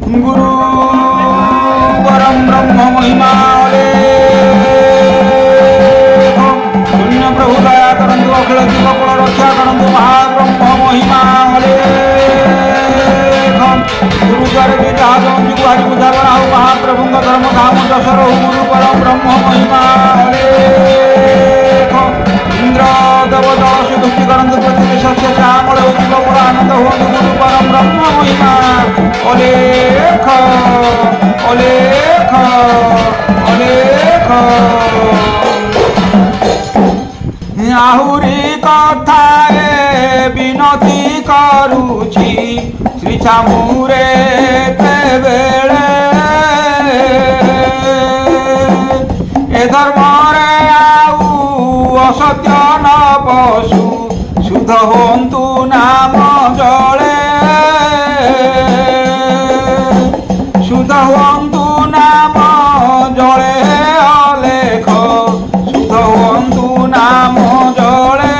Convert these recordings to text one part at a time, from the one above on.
गुरु परम ब्रह्म महिमा शून्य प्रभु दया करंतु अखिल जीवकुल रक्षा करंतु महाब्रह्म महिमा गुरु द्वारे भी जहाज आज बुझा बनाऊ महाप्रभु धर्म धाम दशर गुरु परम ब्रह्म महिमा इंद्र देवता सुदुष्टि करंतु पृथ्वी शस्य श्यामल जीवकुल आनंद हो गुरु परम ब्रह्म महिमा अलेख अलेख अलेख आहुरी कथाए विनती करुछि श्री छामुरे बेले ए धर्मरे आउ असत्य न पशु शुद्ध हंतु नाम जले शुद्ध हंतु नाम जले अलेख शुद्ध हंतु नाम जले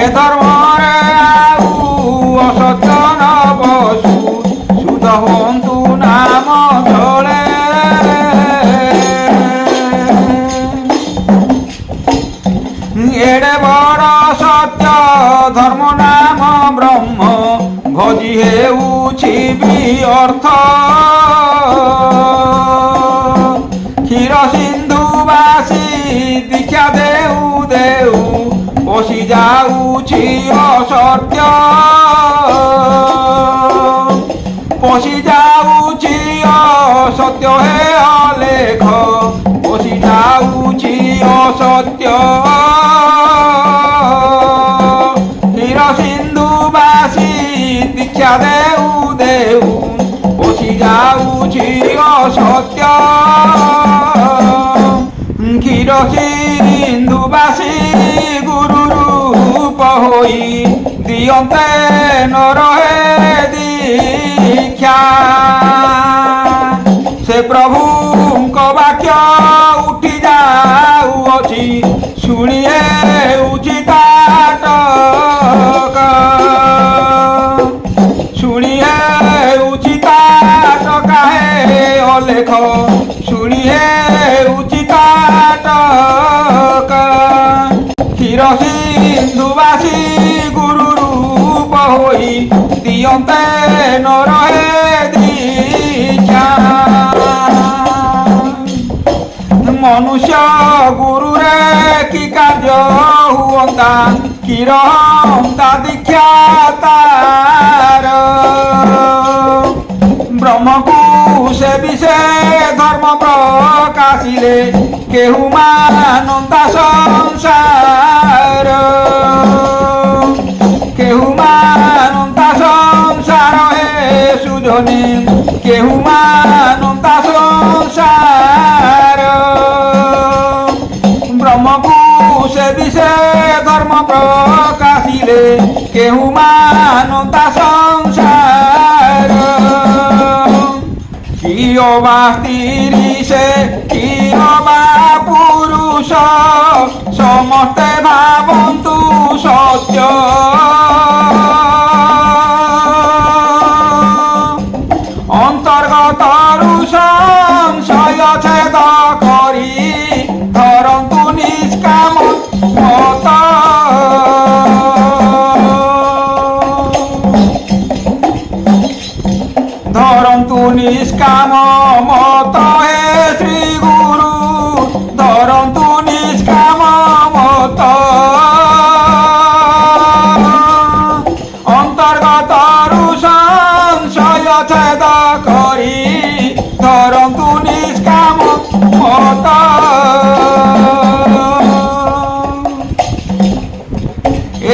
ए धर्मरे आउ असत्य न पशु शुद्ध हंतु नाम जले एड़े बड़ सत्य धर्म नाम ब्रह्म भजी हेउछि व्यर्थ क्षीर सिंधुवासी दीक्षा देऊ देऊ पशि जाउछि असत्य पशि जाउछि असत्य हे अलेख पशि जाउछि असत्य क्षीर सिंधुवासी दीक्षा देऊ देऊ पशि जाउछि असत्य क्षीर सिंधुवासी गुरु रूप होई दियन्ते न रहे दीक्षा से प्रभु वाक्य उठी जाउछि शुणिए उचिताटक शुणिए उचिताटक हे अलेख शुणिए उचिताटक क्षीर सिंधुवासी गुरु रूप होई दियन्ते न रहे दीक्षा मनुष्य गुरु रे कि कार्य हुअंता कि रहंता दीक्षा तार ब्रह्म को से विषय धर्म प्रकाशिले केहू मानता संसार केहू मानता संसार हे सुजनी केहू मानता संसार ब्रह्म को से विषय धर्म प्रकाशिले केहू मानता संसार कियो बा स्त्री से कियो बा पुरुष समस्ते भावन्तु सत्य अंतर्गतरु संशय छेद करी धरन्तु निष्काम मत धरन्तु निष्काम मत हे श्री गुरु धरन्तु निष्काम मत अंतर्गतरु संशय छेद करी धरन्तु निष्काम मत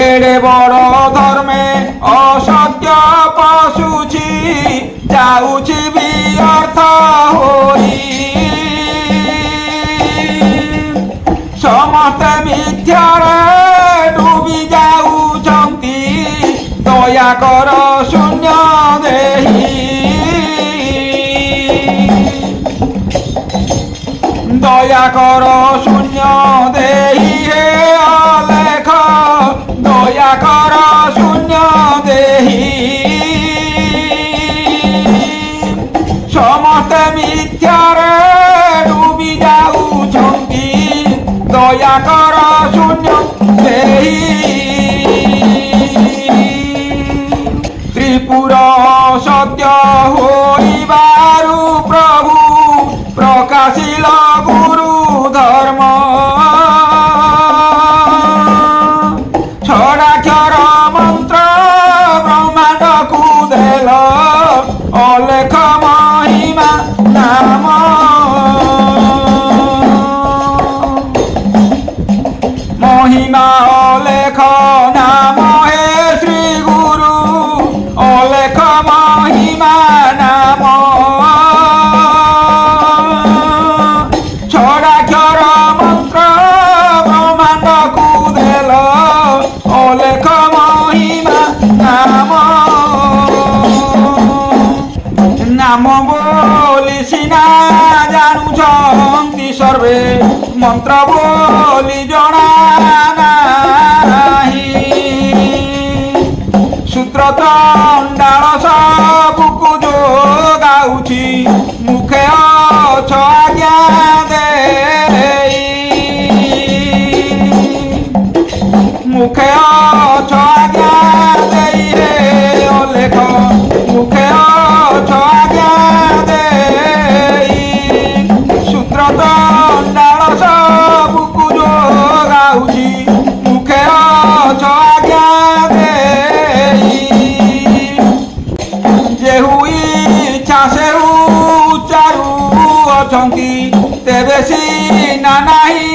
एड़े बड़ धर्मे असत्य पशुछि जाउछि व्यर्थ होई समस्त मिथ्यारे डूबी जाउछन्ति दया कर शून्य देहि दया कर शून्य देहि हे अलेख दया कर शून्य देहि দয়া কর শূন্য দেহি ত্রিপুর সত্য হইবারু প্রভু প্রকাশিল গুরু ধর্ম ছড়াক্ষর মন্ত্র ব্রহ্মাণ্ডকু দেল অলেখ মহিমা নাম মহিমা অলেখ নাম হে শ্রী গুরু অলেখ মহিমা নাম ছড়াক্ষর মন্ত্র ব্রহ্মাণ্ডকু দেল অলেখ মহিমা নাম নাম বলি সিনা জানুছন্তি সর্বে মন্ত্র বলি জনা নাহি সূত্র চণ্ডাଳ ସବୁକୁ ଯୋଗାଉଛି ମୁଖେ ଅଛ ଆଜ୍ଞା ଦେଇ ମୁଖେ ଅଛ ଆଜ୍ଞା ଦେଇ ହେ ଅଲେଖ ମୁଖେ ଅଛ ଆଜ୍ଞା ଦେଇ ସୂତ୍ର ଚଣ୍ଡାଳ ସବୁକୁ ଯୋଗାଉଛି ମୁଖେ ଅଛ ଆଜ୍ଞା ଦେଇ ଯେହୁ ଇଚ୍ଛା ସେହୁ ଚାରୁ ଅଛନ୍ତି ତେବେ ସିନା ନାହିଁ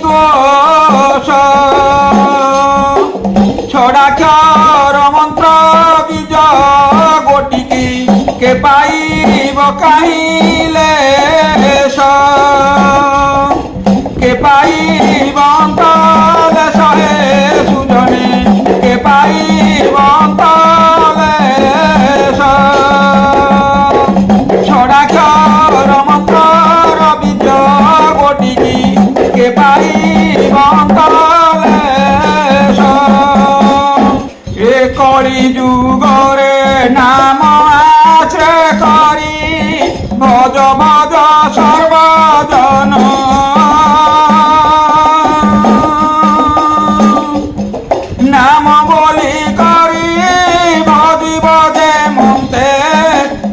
ଦୋଷ ଛଡ଼ାକ୍ଷର ମନ୍ତ୍ର ବୀଜ ଗୋଟିକି କେ ପାଇବ କାହିଁଲେ କେ ପାଇବ ଅନ୍ତଲେ ଶହେ ସୁଜନେ କେ ପାଇବ ଅନ୍ତଲେ ଛଡ଼ାକ୍ଷର ମନ୍ତ୍ରର ବୀଜ ଗୋଟିକି କେ ପାଇବ ଅନ୍ତଲେ ଏ କଳି ଯୁଗରେ ନାମ ଆଶ୍ରୟ କରି ଭଜ ଭଜ ସର୍ବଜନ নাম বলি করি ভজিব যে মন্তে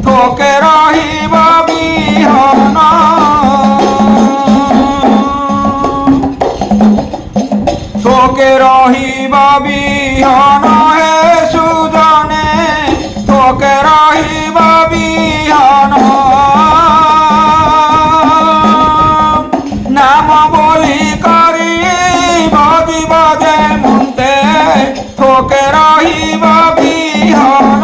থোকে রহিব বিহন থোকে রহিব বিহন হে সুজনে থোকে রহিব বিহন নাম বলি করি ভজিব যে মন্তে থোকে রহিব বিহন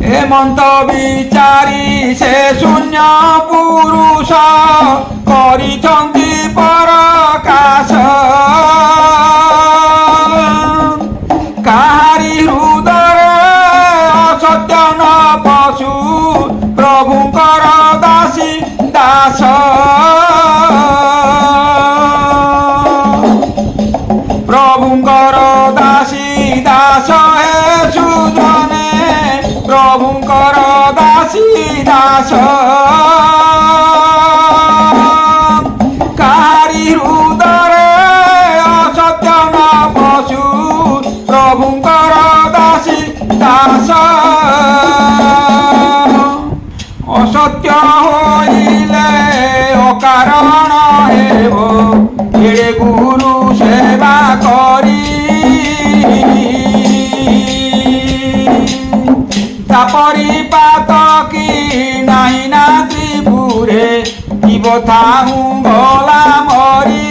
হেমন্ত বিচারি সে শূন্য পুরুষ କରିଛନ୍ତି পরকাশ কাহারি হৃদୟରେ অসত্য ন ପଶୁ ପ୍ରଭୁଙ୍କର ଦାସୀ ଦାସ ପ୍ରଭୁଙ୍କର ଦାସୀ ଦାସ ହେ ସୁଜନେ ପ୍ରଭୁଙ୍କର ଦାସୀ ଦାସ କାହାରି ହୃଦୟରେ ଅସତ୍ୟ ନ ପଶୁ ପ୍ରଭୁଙ୍କର ଦାସୀ ଦାସ ଅସତ୍ୟ ହୋଇଲେ ଅକାରଣ ହେବ ଏଡ଼େ ଗୁରୁ ସେବା କରି ତା ପରିପାତ କି ନାହିଁ ନା ତ୍ରିପୁରେ জীব থাহু গলা মরি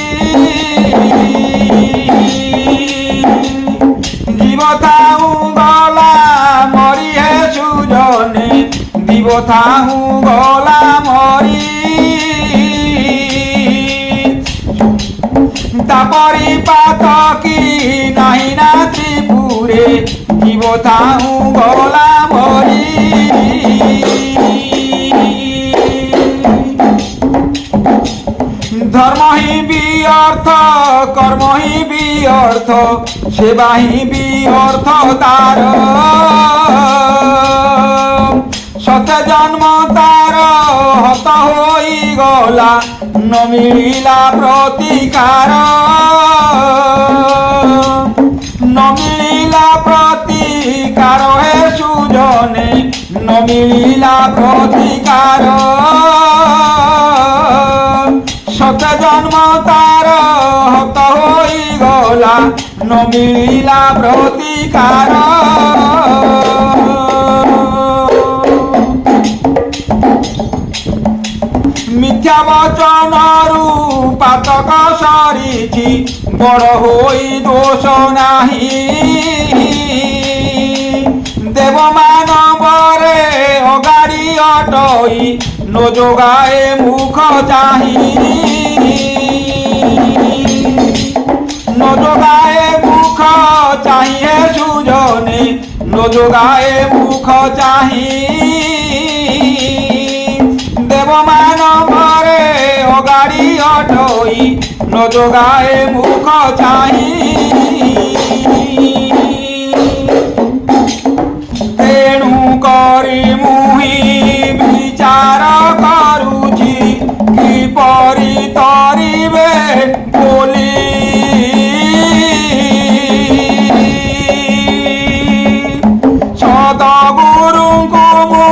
জীব থাহু গলা মরি হে সুজনে জীব থাহু গলা মরি তা পরিপাত কি নাহি না ত্রিপুরে জীব থাহু গলা মরি ধর্ম হি বিঅর্থ কর্ম হি বিঅর্থ সেবা হি বিঅর্থ তার শত জন্ম তার হত হই গলা ন মিଳିলা ପ୍ରତିକାର ন মিଳିলা ପ୍ରତିକାର হে সুজনে ন মিଳିলা ପ୍ରତିକାର সতে জন্ম তার হত হইগলা ন মিଳିলা ପ୍ରତିକାର মিথ্যা বচনরু পাতক সরিছি বড় হই দোষ নাহি দেব মানবরে অগাড়ি অটই ন যোগায়ে মুখ চাহি ন যোগায়ে মুখ চাহি হে সুজনে ন যোগায়ে মুখ চাহি দেব মানবরে অগাড়ি অটই ন যোগায়ে মুখ চাহি তেণু করি মুহি বিচার করুছি কিপরি তরিবে বলি সদগুরুଙ୍କୁ ମୁଁ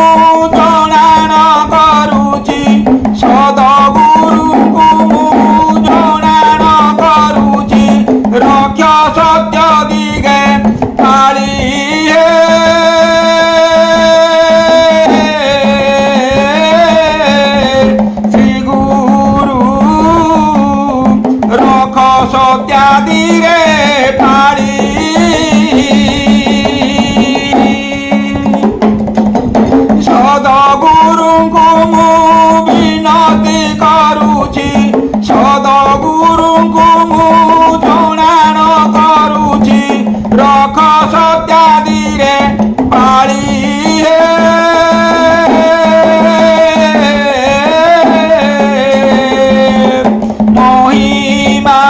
ଜଣାଣ କରୁଛି ସଦଗୁରୁଙ୍କୁ ମୁଁ ଜଣାଣ କରୁଛି ରକ୍ଷ ସତ୍ୟ ଦିଗେ ପାଳି ଶ୍ରୀ ଗୁରୁ ରଖ ସତ୍ୟାଦିରେ ପାଳି ସଦଗୁରୁଙ୍କୁ ମୁଁ ବିନତି କରୁଛି ସଦଗୁରୁଙ୍କୁ ମୁଁ ଜଣାଣ କରୁଛି ରଖ ସତ୍ୟାଦିରେ ପାଳି ମହିମା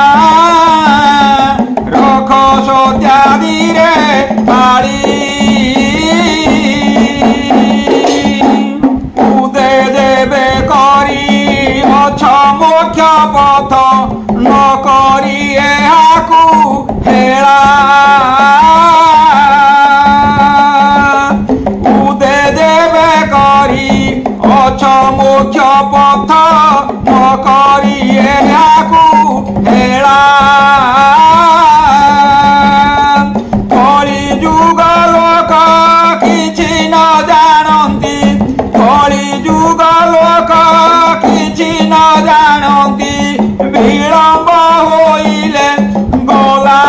ରଖ ସତ୍ୟାଦିରେ ପାଳି মোক্ষ পথ ন করি এহাকু হেলা উদে দেবে করি অছ মোক্ষ পথ ন করি এহাকু হেলা কলি যুগ লোক কিছু ন জানন্তি কলি যুগ লোক କିଛି ନ ଜାଣନ୍ତି ବିଳମ୍ବ ହୋଇଲେ ଗଲା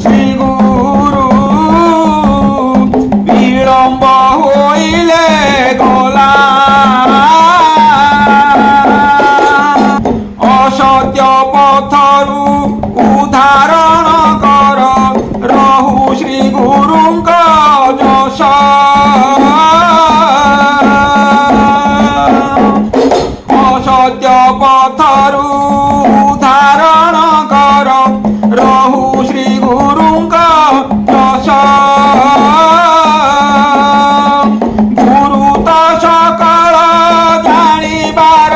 ଶ୍ରୀ ଗୁରୁ ବିଳମ୍ବ ହୋଇଲେ ଗଲା ଅସତ୍ୟ ପଥରୁ ଉଦ୍ଧାରଣ କର ରହୁ ଶ୍ରୀ ଗୁରୁଙ୍କ ଯଶ ଅସତ୍ୟ ପଥରୁ ଉଦ୍ଧାରଣ କର ରହୁ ଶ୍ରୀ ଗୁରୁଙ୍କ ଯଶ ଗୁରୁ ତ ସକଳ ଜାଣିବାର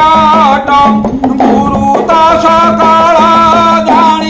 ଗୁରୁ ତ ସକଳ ଜାଣି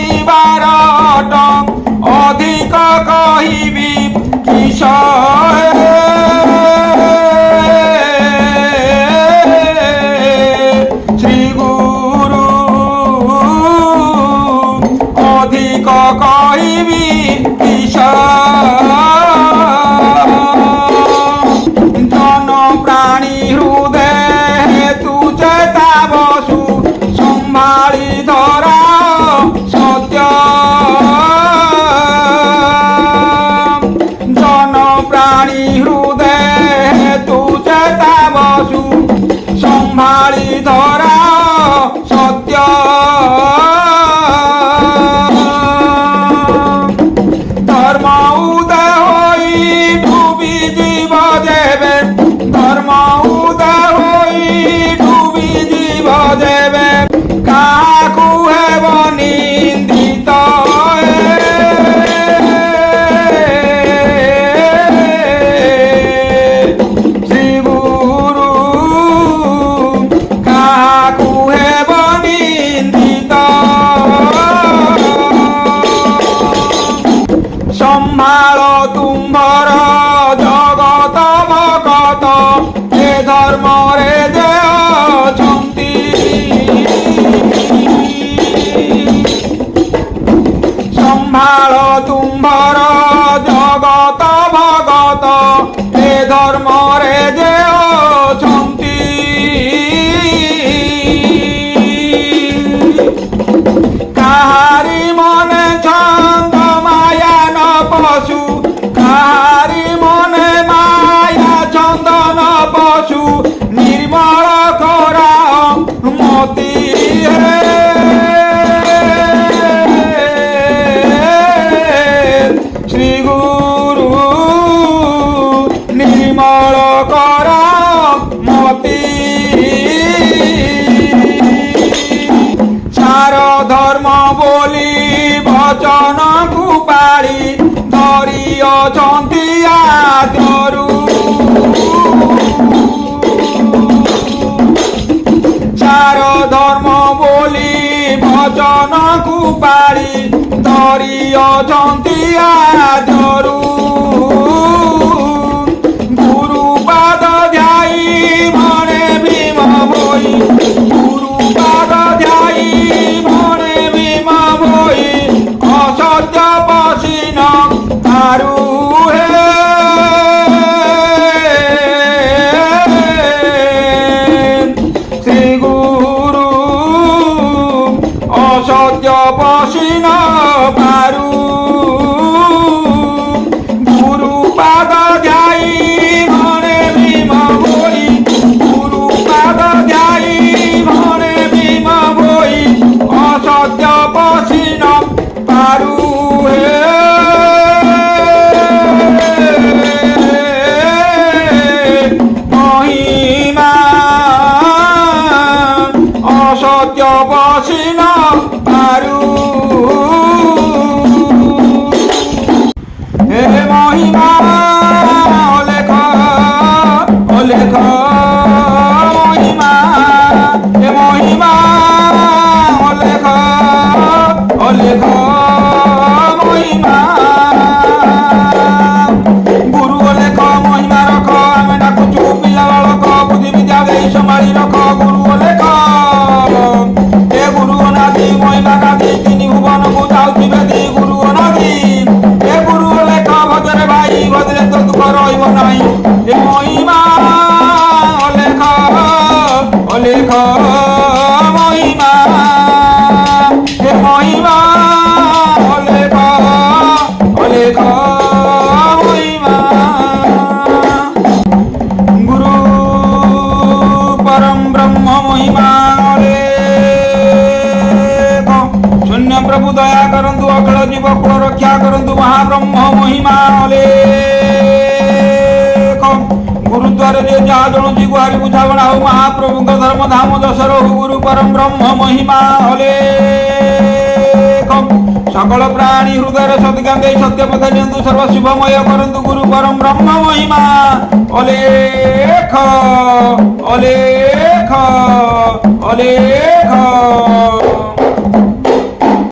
ବୋଲି ବଚନକୁ ପାଳି ଧରିଅଛନ୍ତି ଆଦରୁ। ଚାର ଧର୍ମ ବୋଲି ବଚନକୁ ପାଳି ଧରିଅଛନ୍ତି ଆଦରୁ। ଗୁରୁ ପାଦ ଧ୍ୟାଇ ମନେ ଭୀମ ଭୋଇ, ଗୁରୁ ପାଦ ଧ୍ୟାଇ ମନେ ଭୀମ ଭୋଇ ଅସତ୍ୟ ପଶିନ ତାରୁ ହେ। ଶ୍ରୀ ଗୁରୁ ଅସତ୍ୟ ପଶିନ ପାରୁ। ଗୁରୁ ପାଦ ଧ୍ୟାଇ ମନେ ଭୀମ ଭୋଇ, ଗୁରୁ ପାଦ ଧ୍ୟାଇ ମନେ ଭୀମ ଭୋଇ ଅସତ୍ୟ ପଶିନ ପାରୁ ହେ। ମହିମା অসত্য বসিন পারু। হে মহিমা অলেখ অলেখ মহিমা, হে মহিমা অলেখ অলেখ মহিমা। গুরু অলেখ মহিমা রখ, আমি ডাকুচু পিলা বালক বুদ্ধি বিদ্যা দেই সম্ভাଳି রখ। গুরু অলেখ ଏ ଗୁରୁ ଅନାଦି ମହିମା ଗାଦି ତିନି ଭୁବନକୁ ଯାଉଛି ବେଦି। ଗୁରୁ ଅନାଦି ଏ ଗୁରୁ ଅଲେଖ ଭଜରେ ଭାଇ ଭଜରେ ତ ଦୁଃଖ ରହିବ ନାହିଁ। ଏ ମହିମା ଅଲେଖ ଅଲେଖ ମହିମା, ଏ ମହିମା ଅଲେଖ ଅଲେଖ ମହିମା। ଗୁରୁ ପରମ ବ୍ରହ୍ମ ମହିମା ଶୂନ୍ୟ ପ୍ରଭୁ ଦୟା କରନ୍ତୁ, ଅଖଳ ଜୀବ କୁଳ ରକ୍ଷା କରନ୍ତୁ। ମହାବ୍ରହ୍ମ ମହିମା ଅଲେଖ। ଗୁରୁଦ୍ୱାରରେ ଯାହା ଜଣୁଛି ଗୁହାରି ବୁଝାବଣା ହଉ। ମହାପ୍ରଭୁଙ୍କ ଧର୍ମ ଧାମ ଯଶ ରହୁ। ଗୁରୁ ପରମ ବ୍ରହ୍ମ ମହିମା ଅଲେଖ। সকল প্রাণী হৃদয়ের সদ্জ্ঞান দেই সত্য পথে নিয়ন্তু, সর্ব শুভময় করন্তু। গুরু পরম ব্রহ্ম মহিমা অলেখ অলেখ অলেখ।